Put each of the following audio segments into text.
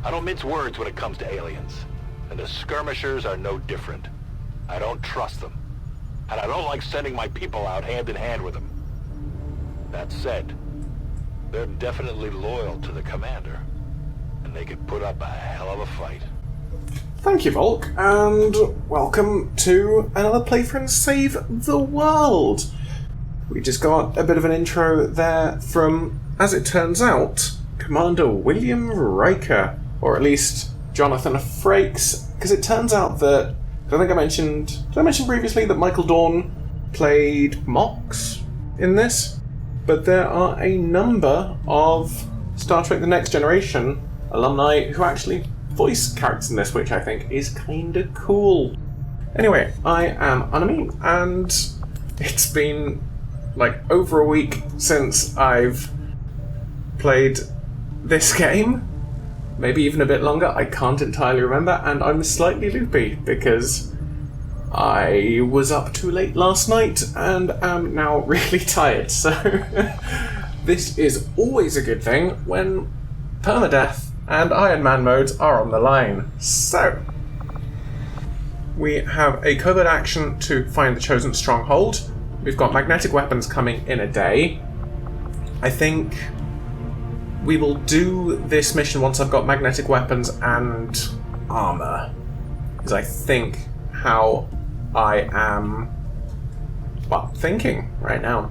I don't mince words when it comes to aliens. And the skirmishers are no different. I don't trust them. And I don't like sending my people out hand in hand with them. That said, they're definitely loyal to the commander. And they could put up a hell of a fight. Thank you, Volk, and welcome to another Playfriends Save the World. We just got a bit of an intro there from, as it turns out, Commander William Riker, or at least Jonathan Frakes, because it turns out that, did I mention previously that Michael Dorn played Mox in this? But there are a number of Star Trek The Next Generation alumni who actually voice characters in this, which I think is kinda cool. Anyway, I am Anami, and it's been like over a week since I've played this game. Maybe even a bit longer, I can't entirely remember, and I'm slightly loopy because I was up too late last night and am now really tired, so this is always a good thing when permadeath and Iron Man modes are on the line. So, we have a covert action to find the chosen stronghold. We've got magnetic weapons coming in a day. I think we will do this mission once I've got magnetic weapons and armor, is I think how I am, thinking right now.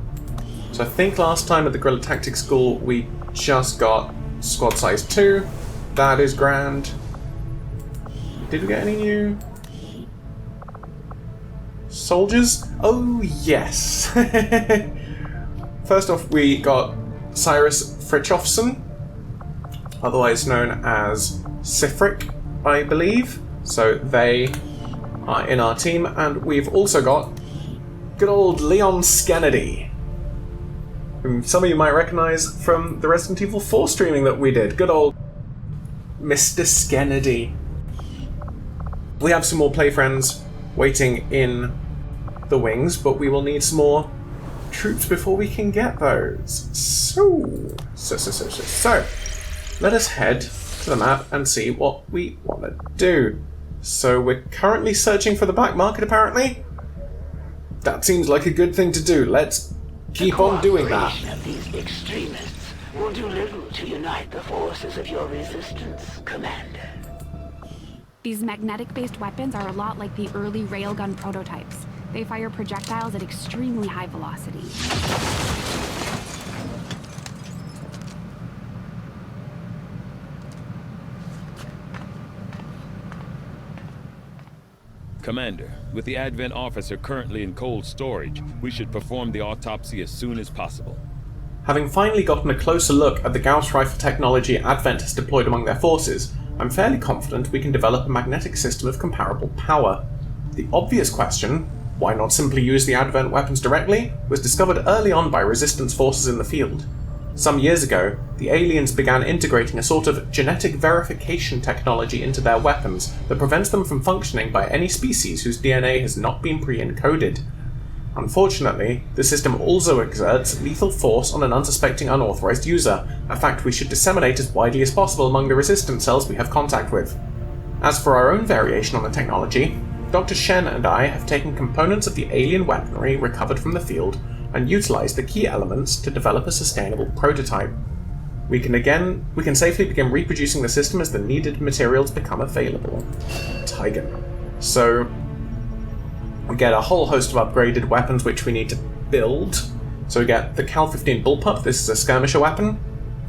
So I think last time at the Guerrilla Tactics School we just got squad size 2. That is grand. Did we get any new soldiers? Oh, yes. First off, we got Cyrus Fritjofsson, otherwise known as Sifric, I believe. So they are in our team, and we've also got good old Leon Skennedy, whom some of you might recognise from the Resident Evil 4 streaming that we did. Good old Mr. Skennedy. We have some more Playfriends waiting in the wings, but we will need some more troops before we can get those. So, let us head to the map and see what we want to do. So we're currently searching for the black market, apparently. That seems like a good thing to do. Let's keep on doing that. The cooperation of these extremists will do little to unite the forces of your resistance, Commander. These magnetic-based weapons are a lot like the early railgun prototypes. They fire projectiles at extremely high velocity. Commander, with the Advent officer currently in cold storage, we should perform the autopsy as soon as possible. Having finally gotten a closer look at the Gauss rifle technology Advent has deployed among their forces, I'm fairly confident we can develop a magnetic system of comparable power. The obvious question, why not simply use the Advent weapons directly, was discovered early on by resistance forces in the field. Some years ago, the aliens began integrating a sort of genetic verification technology into their weapons that prevents them from functioning by any species whose DNA has not been pre-encoded. Unfortunately, the system also exerts lethal force on an unsuspecting unauthorized user, a fact we should disseminate as widely as possible among the resistance cells we have contact with. As for our own variation on the technology, Dr. Shen and I have taken components of the alien weaponry recovered from the field and utilized the key elements to develop a sustainable prototype. We can safely begin reproducing the system as the needed materials become available. Tigan. So, we get a whole host of upgraded weapons which we need to build. So we get the Cal-15 Bullpup, this is a skirmisher weapon.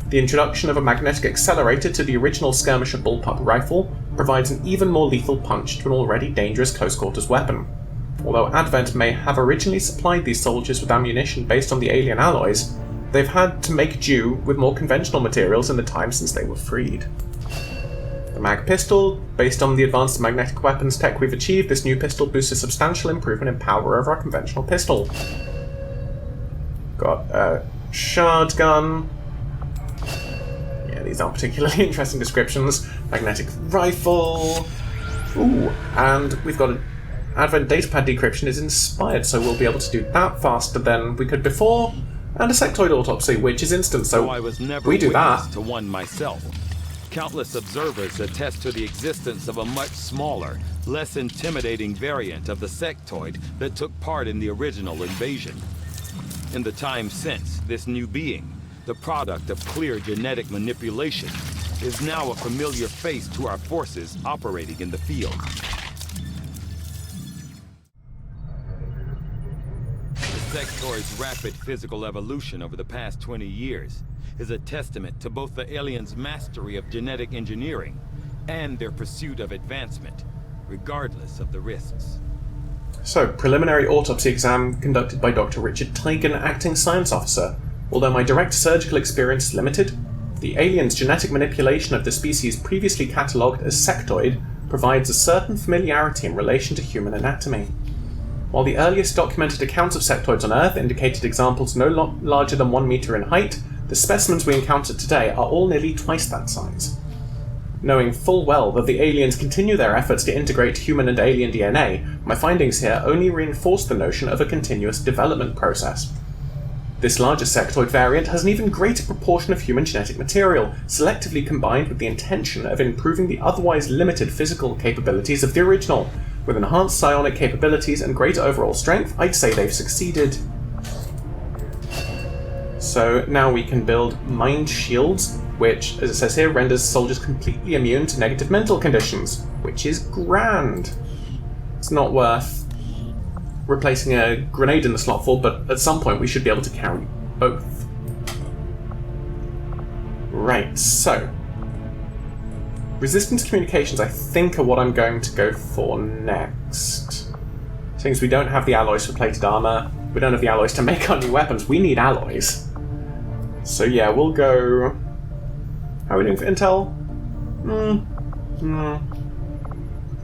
The introduction of a magnetic accelerator to the original skirmisher Bullpup rifle provides an even more lethal punch to an already dangerous close-quarters weapon. Although Advent may have originally supplied these soldiers with ammunition based on the alien alloys, they've had to make do with more conventional materials in the time since they were freed. The mag pistol, based on the advanced magnetic weapons tech we've achieved, this new pistol boosts a substantial improvement in power over our conventional pistol. Got a shard gun. Yeah, these aren't particularly interesting descriptions. Magnetic rifle. Ooh, and we've got an Advent datapad decryption is inspired, so we'll be able to do that faster than we could before. And a sectoid autopsy, which is instant, so I was never we do witness that. to one myself. Countless observers attest to the existence of a much smaller, less intimidating variant of the sectoid that took part in the original invasion. In the time since, this new being, the product of clear genetic manipulation, is now a familiar face to our forces operating in the field. The sectoid's rapid physical evolution over the past 20 years is a testament to both the aliens' mastery of genetic engineering and their pursuit of advancement, regardless of the risks. So, preliminary autopsy exam conducted by Dr. Richard Tigan, acting science officer. Although my direct surgical experience is limited, the alien's genetic manipulation of the species previously catalogued as sectoid provides a certain familiarity in relation to human anatomy. While the earliest documented accounts of sectoids on Earth indicated examples no larger than 1 meter in height, the specimens we encounter today are all nearly twice that size. Knowing full well that the aliens continue their efforts to integrate human and alien DNA, my findings here only reinforce the notion of a continuous development process. This larger sectoid variant has an even greater proportion of human genetic material, selectively combined with the intention of improving the otherwise limited physical capabilities of the original. With enhanced psionic capabilities and greater overall strength, I'd say they've succeeded. So now we can build mind shields, which, as it says here, renders soldiers completely immune to negative mental conditions, which is grand. It's not worth replacing a grenade in the slot full, but at some point we should be able to carry both. Right, so resistance communications I think are what I'm going to go for next. Since we don't have the alloys for plated armor, we don't have the alloys to make our new weapons, we need alloys. So yeah, we'll go... How are we doing for intel?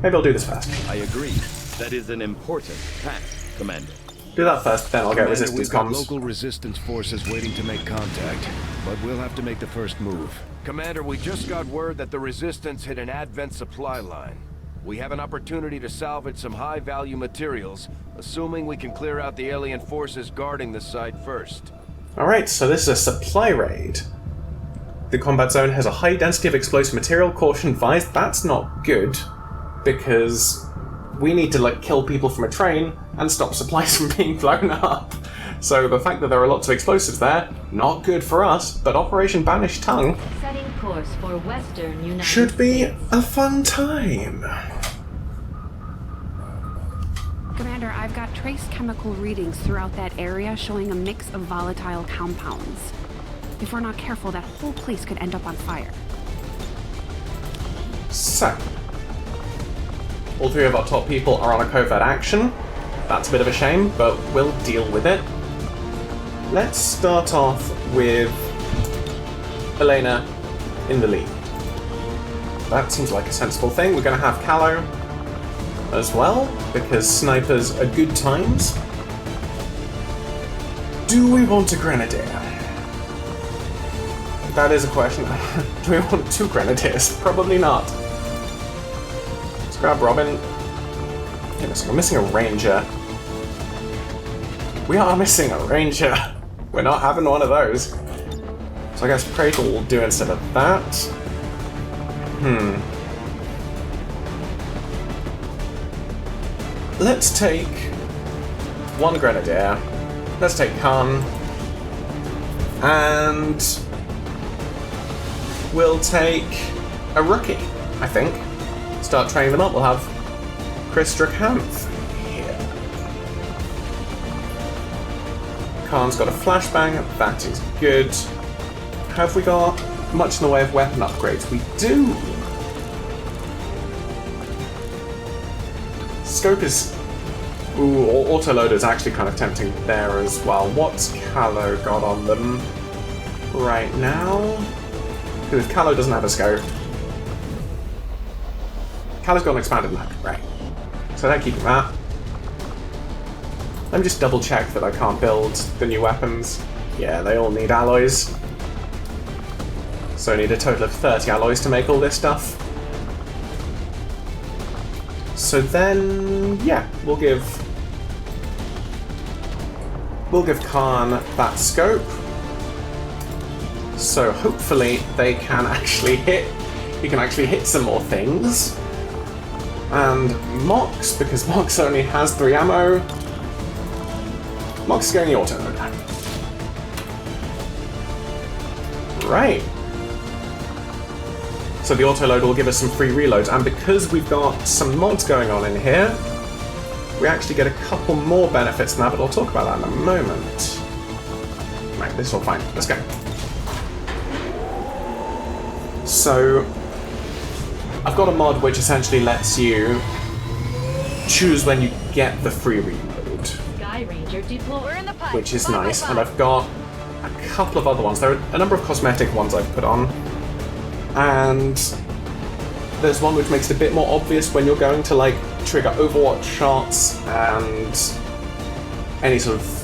Maybe I'll do this first. I agree. That is an important task, Commander. Do that first, then I'll get Commander, resistance we've got comms. local resistance forces waiting to make contact, but we'll have to make the first move. Commander, we just got word that the Resistance hit an Advent supply line. We have an opportunity to salvage some high-value materials, assuming we can clear out the alien forces guarding the site first. Alright, so this is a supply raid. The combat zone has a high density of explosive material, caution advised. That's not good, because we need to kill people from a train and stop supplies from being blown up. So the fact that there are lots of explosives there, not good for us, but Operation Banished Tongue Setting course for Western United should be States. a fun time. Commander, I've got trace chemical readings throughout that area showing a mix of volatile compounds. If we're not careful, that whole place could end up on fire. So, all three of our top people are on a covert action. That's a bit of a shame, but we'll deal with it. Let's start off with Elena in the lead. That seems like a sensible thing. We're going to have Callow as well, because snipers are good times. Do we want a grenadier? That is a question. Do we want 2 grenadiers? Probably not. Let's grab Robin. We're missing a ranger. We are missing a ranger. We're not having one of those. So I guess Praetor will do instead of that. Let's take 1 grenadier. Let's take Khan. And we'll take a rookie, I think. Start training them up. We'll have Chris Drakanth here. Khan's got a flashbang. That is good. Have we got much in the way of weapon upgrades? We do. Scope is... Ooh, autoloader is actually kind of tempting there as well. What's Callow got on them right now? Because Callow doesn't have a scope. Callow's got an expanded map, right. So they're keeping that. Let me just double check that I can't build the new weapons. Yeah, they all need alloys. So I need a total of 30 alloys to make all this stuff. So then, yeah, we'll give Khan that scope. So hopefully they can actually hit you can actually hit some more things. And Mox, because Mox only has 3 ammo, Mox is going the auto mode. Right. So the auto load will give us some free reloads, and because we've got some mods going on in here, we actually get a couple more benefits than that, but I'll talk about that in a moment. Right, this is all fine. Let's go. So, I've got a mod which essentially lets you choose when you get the free reload, Sky Ranger deploy. which is nice, and I've got a couple of other ones. There are a number of cosmetic ones I've put on, and there's one which makes it a bit more obvious when you're going to like trigger Overwatch shots and any sort of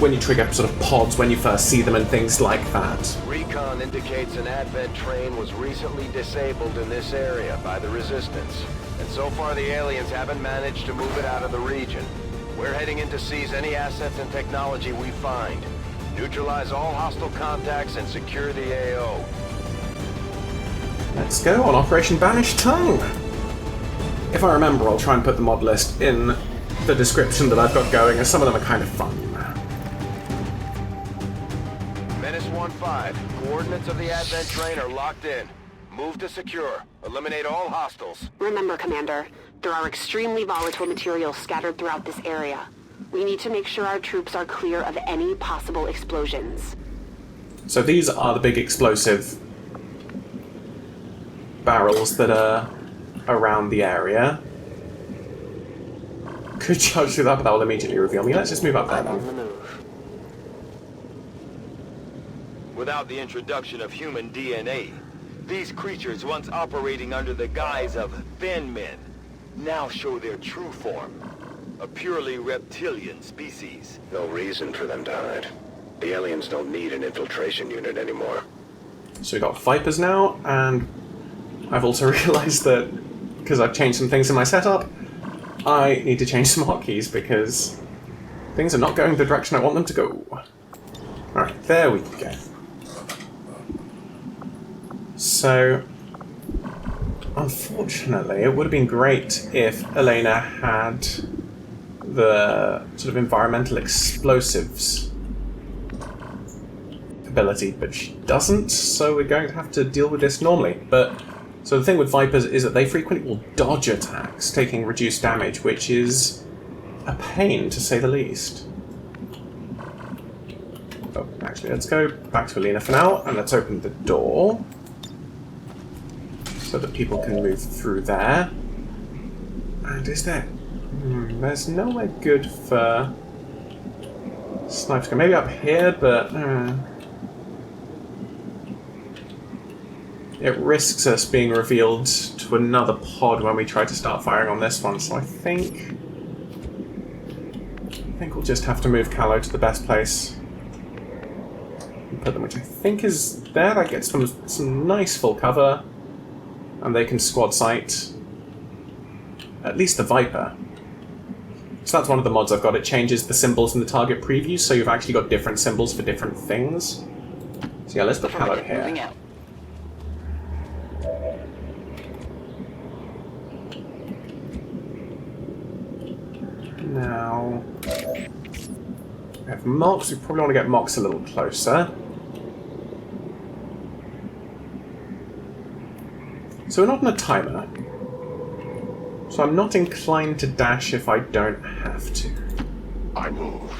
when you trigger sort of pods when you first see them and things like that. Recon indicates an advent train was recently disabled in this area by the Resistance. And so far the aliens haven't managed to move it out of the region. We're heading in to seize any assets and technology we find. Neutralize all hostile contacts and secure the AO. Let's go on Operation Banished Tongue! If I remember, I'll try and put the mod list in the description that I've got going, as some of them are kind of fun. Menace 1-5. Coordinates of the advent train are locked in. Move to secure. Eliminate all hostiles. Remember, Commander, there are extremely volatile materials scattered throughout this area. We need to make sure our troops are clear of any possible explosions. So these are the big explosive barrels that are around the area. Could charge through that, but that will immediately reveal me. Let's just move up there On the then. move. Without the introduction of human DNA, these creatures once operating under the guise of thin men now show their true form. A purely reptilian species. No reason for them to hide. The aliens don't need an infiltration unit anymore. So we've got Vipers now, and I've also realised that, because I've changed some things in my setup, I need to change some hotkeys because things are not going the direction I want them to go. Alright, there we go. So, unfortunately, it would have been great if Elena had the sort of environmental explosives ability, but she doesn't, so we're going to have to deal with this normally. But so the thing with Vipers is that they frequently will dodge attacks, taking reduced damage, which is a pain to say the least. Oh, actually, let's go back to Elena for now, and let's open the door so that people can move through there. And is there... there's nowhere good for snipers. Maybe up here, but... it risks us being revealed to another pod when we try to start firing on this one, so I think we'll just have to move Callow to the best place and put them, which I think is there. That gets them some nice full cover, and they can squad sight at least the Viper. So that's one of the mods I've got. It changes the symbols in the target preview, so you've actually got different symbols for different things. So yeah, let's put Callow Moving here. out. Now, we have Mox. We probably want to get Mox a little closer. So we're not on a timer. So I'm not inclined to dash if I don't have to. I move.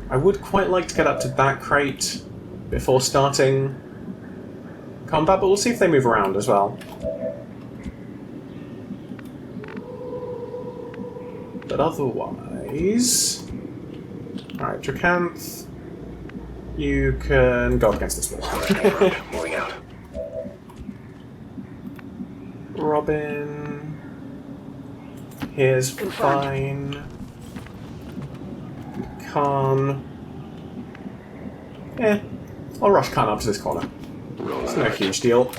I would quite like to get up to that crate before starting combat, but we'll see if they move around as well. But otherwise... Alright, Dracanth, you can go up against this wall. Moving out. Robin... Here's fine. Khan... Yeah, I'll rush Khan up to this corner. It's no huge deal.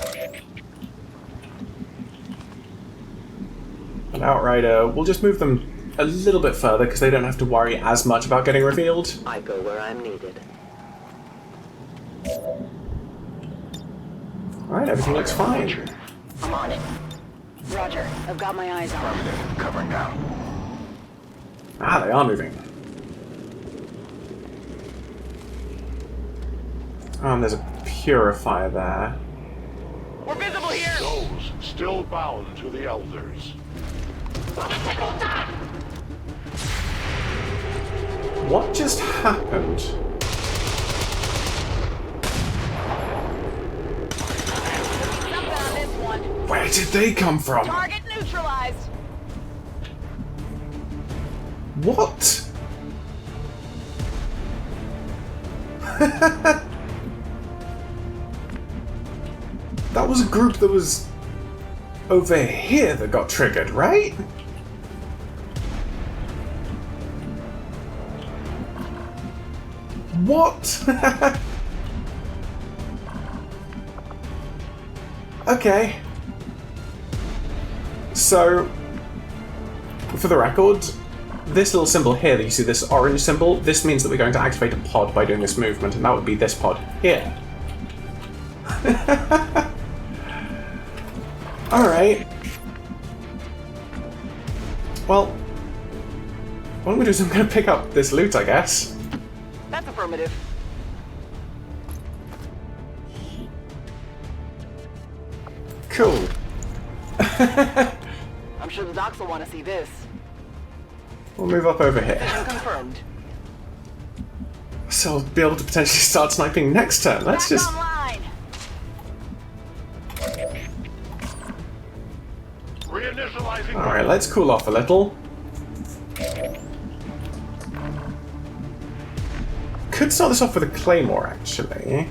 And Outrider, we'll just move them a little bit further because they don't have to worry as much about getting revealed. I go where I'm needed. Alright, everything looks fine. I'm on it. Roger. I've got my eyes on it. Covering now. Ah, they are moving. And there's a purifier there. We're visible here! Those still bound to the Elders. What just happened? Found this one. Where did they come from? Target neutralized. What? That was a group that was over here that got triggered, right? What? Okay. So, for the record, this little symbol here that you see, this orange symbol, this means that we're going to activate a pod by doing this movement, and that would be this pod here. Alright. Well, what I'm going to do is I'm going to pick up this loot, I guess. That's affirmative. Cool. I'm sure the docs will want to see this. We'll move up over here. Mission confirmed. So I'll be able to potentially start sniping next turn. Let's Back just... online. Reinitializing. Alright, let's cool off a little. Could start this off with a claymore, actually.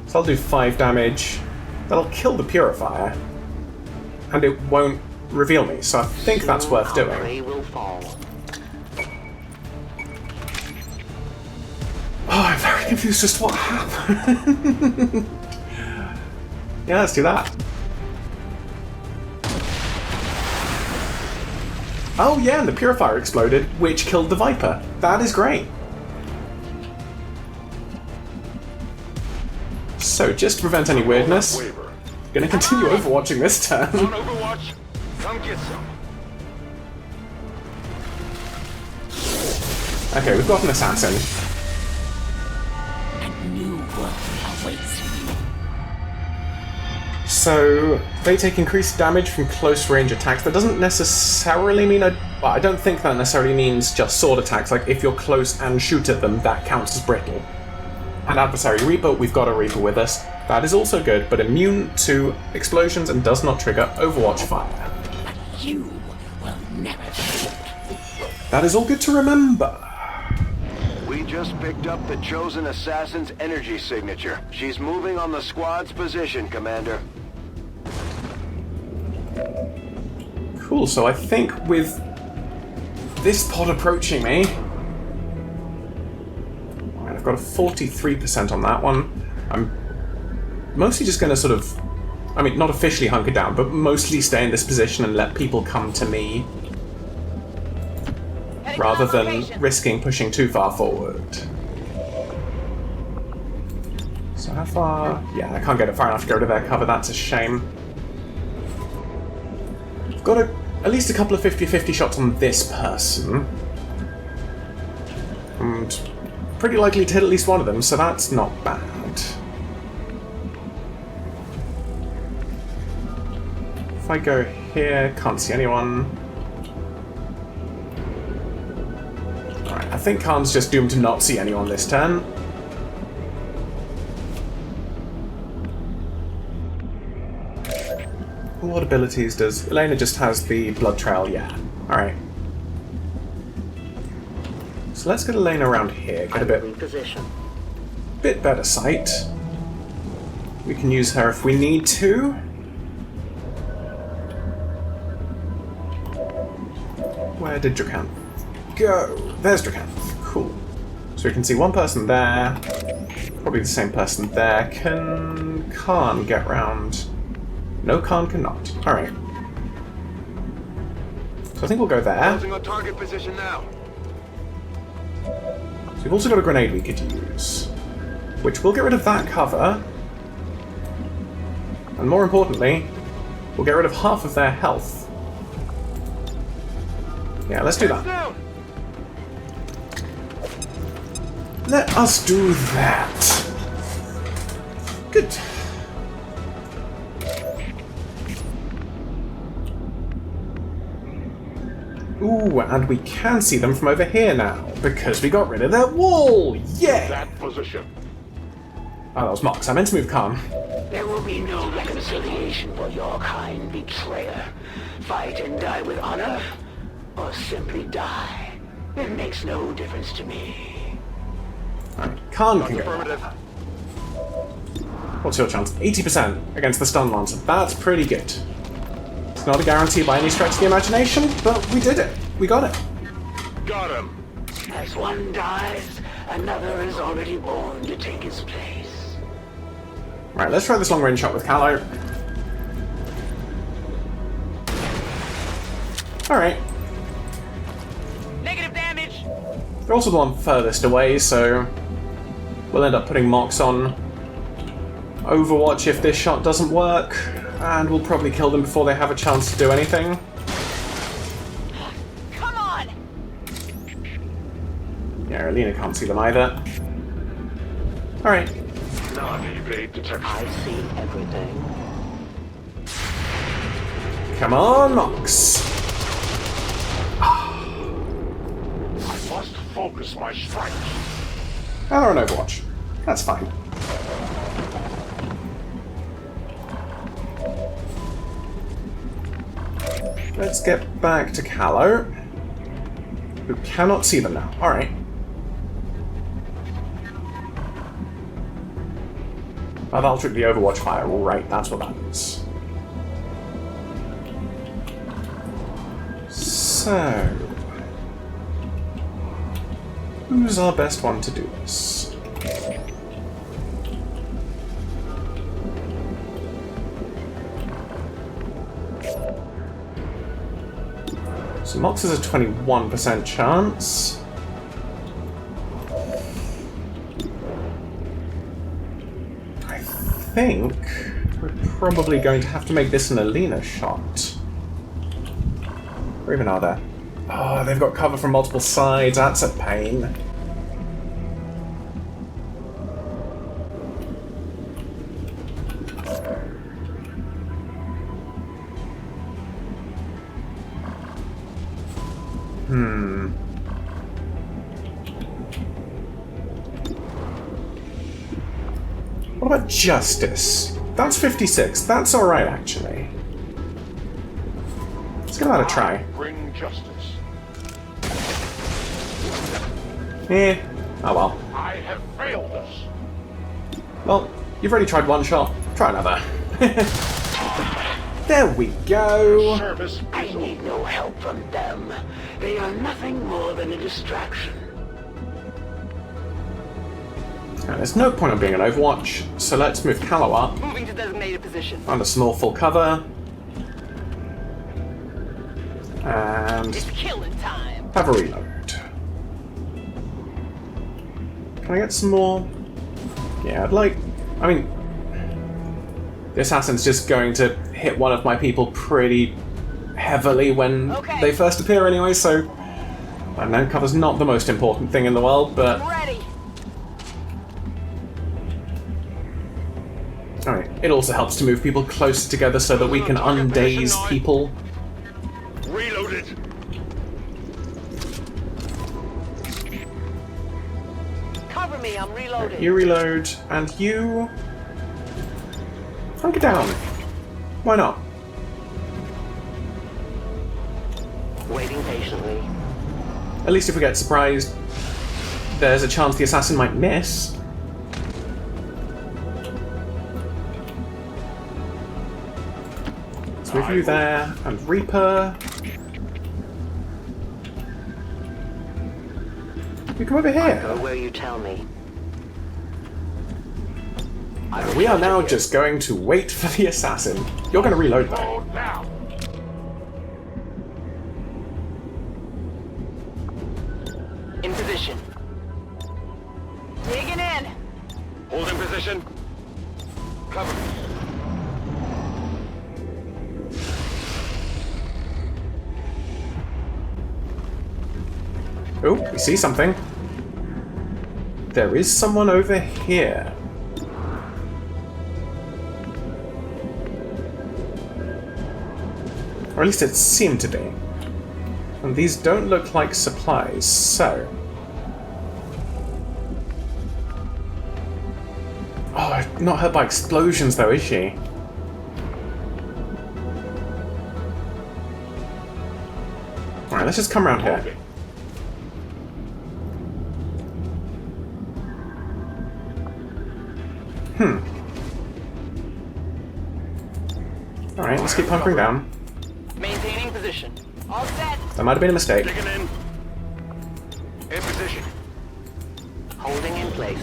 So I'll do 5 damage. That'll kill the purifier. And it won't reveal me, so I think that's worth doing. They will fall. Oh, I'm very confused as to what happened. Yeah, let's do that. Oh yeah, and the purifier exploded, which killed the Viper. That is great. So, just to prevent any weirdness, I'm gonna continue overwatching this turn. On Overwatch, come get some. Okay, we've got an assassin. So, they take increased damage from close range attacks. That doesn't necessarily mean... well, I don't think that necessarily means just sword attacks. Like, if you're close and shoot at them, that counts as brittle. And Adversary Reaper, we've got a Reaper with us. That is also good, but immune to explosions and does not trigger Overwatch fire. You will never shoot. That is all good to remember. We just picked up the Chosen Assassin's energy signature. She's moving on the squad's position, Commander. Cool, so I think with this pod approaching me... Alright, I've got a 43% on that one. I'm mostly just going to sort of... I mean, not officially hunker down, but mostly stay in this position and let people come to me. Rather than risking pushing too far forward. So how far... Yeah, I can't get it far enough to go to their cover, that's a shame. I've got at least a couple of 50-50 shots on this person. And pretty likely to hit at least one of them, so that's not bad. If I go here, can't see anyone. Alright, I think Khan's just doomed to not see anyone this turn. What abilities does... Elena just has the blood trail, yeah. Alright. So let's get Elena around here, get a bit better sight. We can use her if we need to. Where did Dracan go? There's Dracan. Cool. So we can see one person there. Probably the same person there. Can Khan get round? No, Khan cannot. Alright. So I think we'll go there. Closing on target position now. So we've also got a grenade we could use. Which will get rid of that cover. And more importantly, we'll get rid of half of their health. Yeah, let's do that. Let us do that. Good. Ooh, and we can see them from over here now, because we got rid of that wall! Yeah! That position. Oh, that was Mox. I meant to move Khan. There will be no reconciliation for your kind, betrayer. Fight and die with honor, or simply die. It makes no difference to me. Alright, Khan can go. Affirmative. What's your chance? 80% against the Stun Lancer. That's pretty good. It's not a guarantee by any stretch of the imagination, but we did it. We got it. Got him. As one dies, another is already born to take his place. Right, let's try this long range shot with Callow. Alright. Negative damage! They're also the one furthest away, so we'll end up putting Mox on Overwatch if this shot doesn't work, and we'll probably kill them before they have a chance to do anything. Come on! Yeah, Alina can't see them either. Alright. Non-evade detection. I see everything. Come on, Mox. I must focus my strikes. And they're on Overwatch. That's fine. Let's get back to Callow, who cannot see them now. Alright. I've altered the Overwatch firewall, right, that's what that is. So... who's our best one to do this? So Mox has a 21% chance. I think we're probably going to have to make this an Alina shot. Or even are there? Oh, they've got cover from multiple sides. That's a pain. What about Justice? That's 56. That's alright, actually. Let's give that a try. Bring justice. Eh. Oh well. I have failed us. Well, you've already tried one shot. Try another. There we go. Service I is need no help from them. They are nothing more than a distraction. Now, there's no point in being an Overwatch, so let's move Callow up. Moving to designated position. Find a small full cover. And It's killing time. have a reload. Can I get some more? Yeah, I'd like... I mean... the assassin's just going to hit one of my people pretty heavily when they first appear anyway, so... I know cover's not the most important thing in the world, but... Ready. Alright, it also helps to move people closer together so that we can undaze people. reloaded. Cover me, I'm reloading. You reload, and you... hunker down. Why not? Waiting patiently. At least if we get surprised, there's a chance the assassin might miss. Let's move you there, and Reaper. You come over here. Go where you tell me. We are now just going to wait for the assassin. You're going to reload though. Oh, now. In position. Digging in. Hold in position. Cover me. Oh, we see something. There is someone over here. Or at least it seemed to be. And these don't look like supplies, so... Oh, not hurt by explosions though, is she? Alright, let's just come around here. Alright, let's keep hunkering down. Maintaining position. All set. That might have been a mistake. Digging in. In position. Holding in place.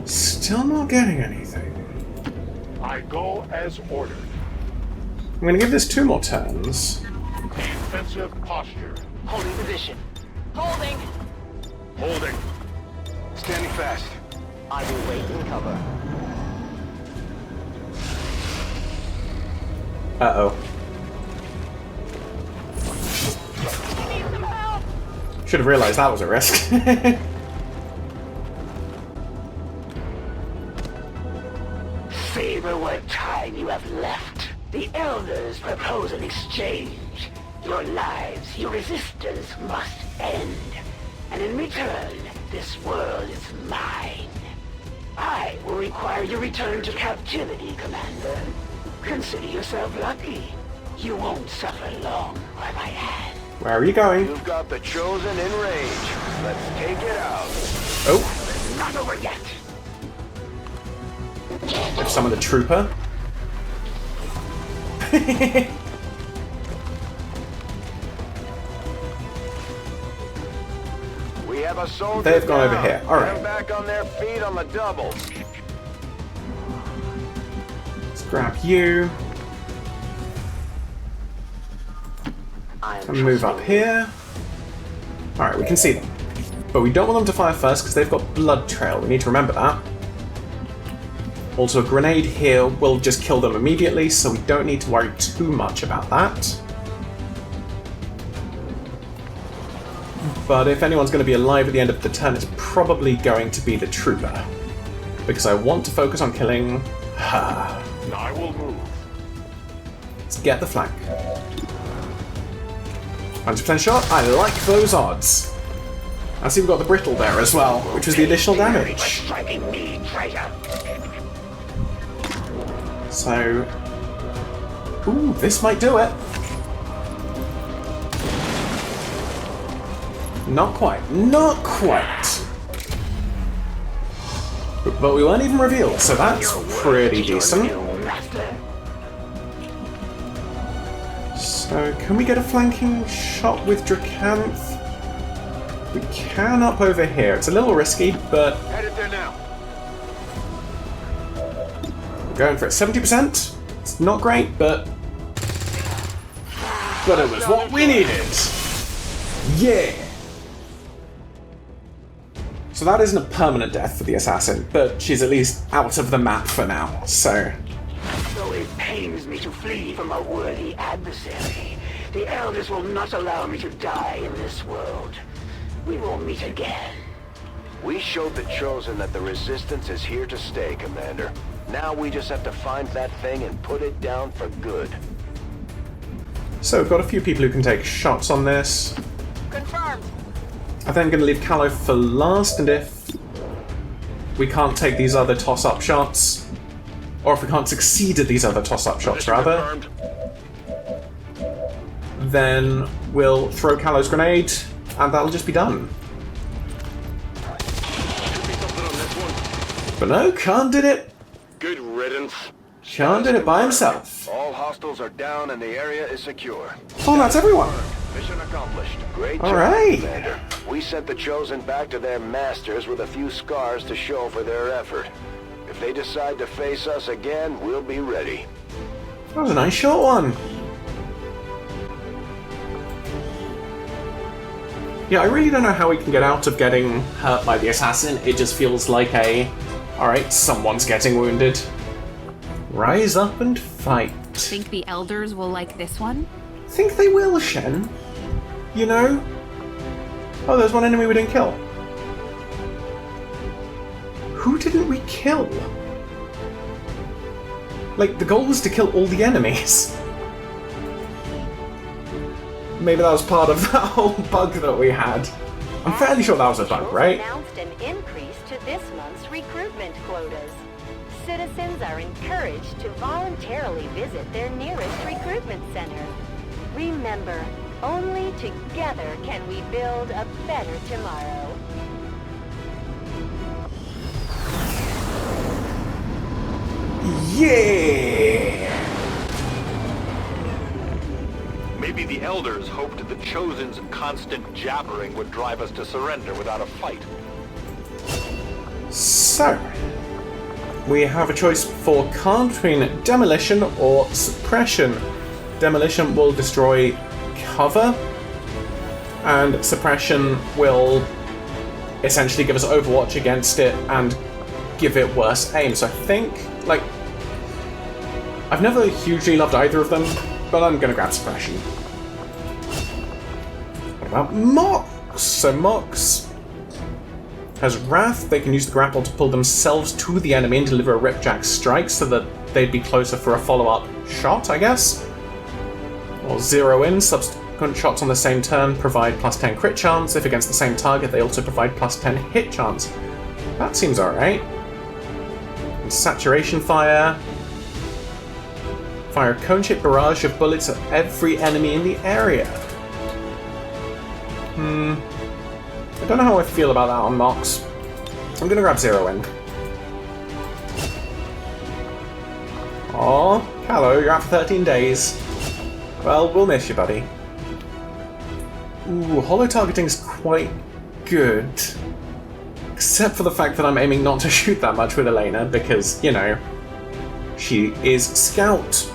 Still not getting anything. I go as ordered. I'm gonna give this 2 more turns. Defensive posture. Holding position. Holding. Holding. Standing fast. I will wait in cover. Uh-oh. Should have realized that was a risk. Savor what time you have left. The Elders propose an exchange. Your lives, your resistance must end. And in return, this world is mine. I will require your return to captivity, Commander. Consider yourself lucky. You won't suffer long by my hand. Where are you going? You've got the Chosen in range. Let's take it out. Oh, It's not over yet. there's some of the trooper. We have a soldier. They've gone over down. here. All right. Get 'em back on their feet on the double. Let's grab you. And move up here. Alright, we can see them. But we don't want them to fire first because they've got blood trail. We need to remember that. Also, a grenade here will just kill them immediately, so we don't need to worry too much about that. But if anyone's going to be alive at the end of the turn, it's probably going to be the trooper. Because I want to focus on killing her. I will move. Let's get the flank. 100% shot. I like those odds. I see we've got the brittle there as well, which was the additional damage. Striking me, traitor. So... Ooh, this might do it. Not quite. Not quite. But we weren't even revealed, so that's pretty decent. So, can we get a flanking shot with Dracanth? We can up over here. It's a little risky, but Headed there now. we're going for it. 70%? It's not great, but it was what we needed. Yeah! So that isn't a permanent death for the assassin, but she's at least out of the map for now, so... Though it pains me to flee from a worthy adversary, the Elders will not allow me to die in this world. We will meet again. We showed the Chosen that the Resistance is here to stay, Commander. Now we just have to find that thing and put it down for good. So we've got a few people who can take shots on this. Confirmed. I think I'm going to leave Callow for last, and if we can't take these other toss-up shots, or if we can't succeed at these other toss-up shots, rather, Confirmed. then we'll throw Callow's grenade, and that'll just be done. But no, Khan did it. Good riddance. Khan did it by himself. All hostiles are down and the area is secure. Oh, that's everyone. Mission accomplished. Great All job, right. Commander. We sent the Chosen back to their masters with a few scars to show for their effort. If they decide to face us again, we'll be ready. That was a nice short one. Yeah, I really don't know how we can get out of getting hurt by the assassin. It just feels like a... Alright, someone's getting wounded. Rise up and fight. Think the elders will like this one? Think they will, Shen. You know? Oh, there's one enemy we didn't kill. Who didn't we kill? Like, the goal was to kill all the enemies. Maybe that was part of that whole bug that we had. I'm fairly sure that was a bug, right? Announced an increase to this month's recruitment quotas. Citizens are encouraged to voluntarily visit their nearest recruitment center. Remember, only together can we build a better tomorrow. Yeah! Maybe the Elders hoped the Chosen's constant jabbering would drive us to surrender without a fight. So, we have a choice for Khan between demolition or suppression. Demolition will destroy cover, and suppression will essentially give us overwatch against it and give it worse aim. So I think, like, I've never hugely loved either of them, but I'm gonna grab suppression. What about Mox? So Mox has Wrath. They can use the grapple to pull themselves to the enemy and deliver a Ripjack strike so that they'd be closer for a follow-up shot, I guess. Or zero in. Subsequent shots on the same turn provide +10 crit chance. If against the same target, they also provide +10 hit chance. That seems alright. And Saturation Fire. Fire a cone-shaped barrage of bullets at every enemy in the area. I don't know how I feel about that on Mox. I'm gonna grab zero in. Aw, Callow, you're out for 13 days. Well, we'll miss you, buddy. Ooh, holo targeting's quite good. Except for the fact that I'm aiming not to shoot that much with Elena, because, you know, she is Scout.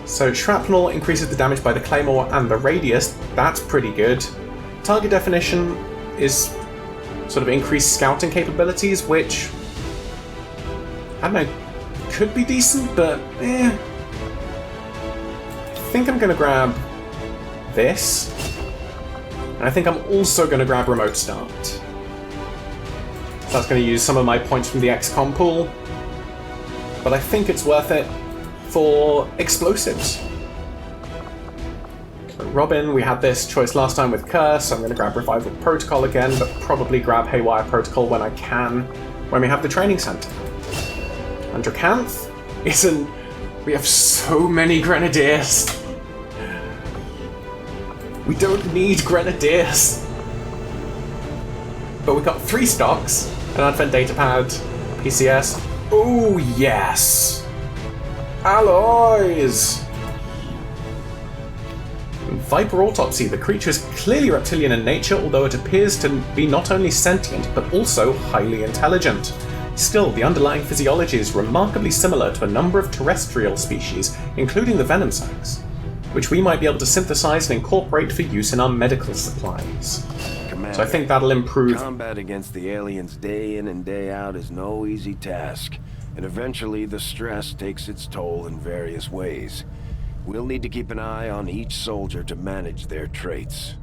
So Shrapnel increases the damage by the Claymore and the Radius. That's pretty good. Target Definition is sort of increased scouting capabilities, which, I don't know, could be decent, but I think I'm going to grab this. And I think I'm also going to grab Remote Start. So that's going to use some of my points from the XCOM pool. But I think it's worth it for explosives. So Robin, we had this choice last time with Curse. I'm going to grab Revival Protocol again, but probably grab Haywire Protocol when I can, when we have the training center. And Dracanth isn't... We have so many Grenadiers. We don't need Grenadiers. But we've got 3 stocks, an Advent Datapad, PCS. Oh yes! Alloys! Viper Autopsy. The creature is clearly reptilian in nature, although it appears to be not only sentient, but also highly intelligent. Still, the underlying physiology is remarkably similar to a number of terrestrial species, including the venom sacs, which we might be able to synthesize and incorporate for use in our medical supplies. Commander, so I think that'll improve... Combat against the aliens day in and day out is no easy task, and eventually the stress takes its toll in various ways. We'll need to keep an eye on each soldier to manage their traits.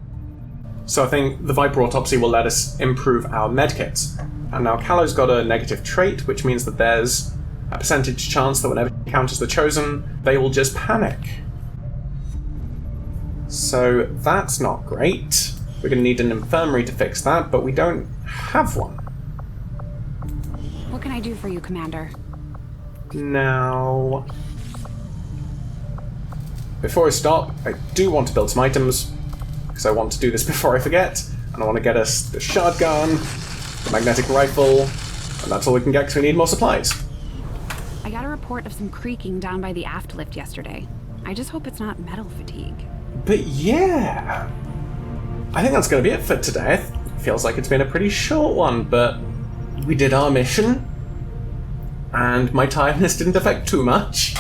So I think the Viper Autopsy will let us improve our medkits. And now Callow's got a negative trait, which means that there's a percentage chance that whenever he encounters the Chosen, they will just panic. So that's not great. We're going to need an infirmary to fix that, but we don't have one. What can I do for you, Commander? Now... Before I stop, I do want to build some items, because I want to do this before I forget, and I want to get us the shotgun, the magnetic rifle, and that's all we can get because we need more supplies. I got a report of some creaking down by the aft lift yesterday. I just hope it's not metal fatigue. But yeah, I think that's going to be it for today. Feels like it's been a pretty short one, but we did our mission, and my tiredness didn't affect too much.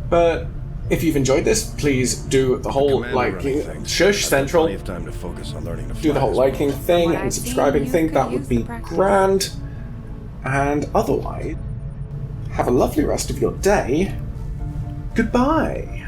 But if you've enjoyed this, please do the whole liking, shush central, Plenty of time to focus on learning to do the fly whole as well. liking thing What and I've subscribing seen, thing. you That could would use be the practice. grand. And otherwise, Have a lovely rest of your day. Goodbye.